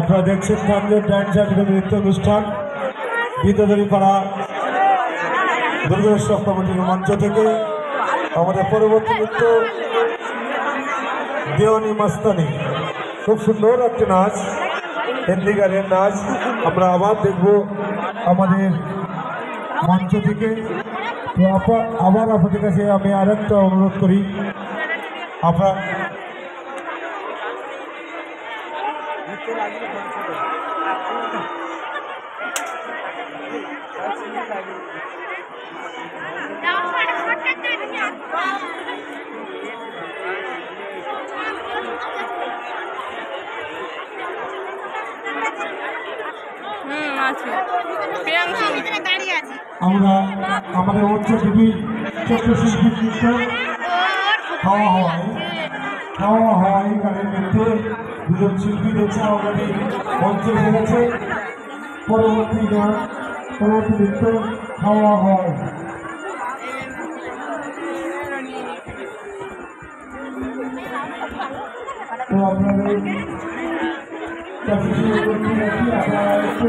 আপনারা দেখছেন গান্ধীর ডান্স নৃত্য অনুষ্ঠান বিদ্যাধরী পাড়া দুর্গোৎসব কমিটির মঞ্চ থেকে আমাদের পরবর্তী নৃত্য দেওয়ানি মাস্তানি। খুব সুন্দর একটি নাচ, হিন্দি গানের নাচ। আমরা আবার দেখব আমাদের মঞ্চ থেকে। তো আবার আপনাদের কাছে আমি আরেকটা অনুরোধ করি, আপনারা আমরা আমাদের হচ্ছে দুটি ছোট্ট শিল্পীর নৃত্য খাওয়া হয় গানের মধ্যে দুজন শিল্পী দেখছে অলরেডি মঞ্চে এসেছে। পরবর্তী গান পরবর্তী নৃত্য খাওয়া হয়। তো আপনাদের কাছে আপনারা একটু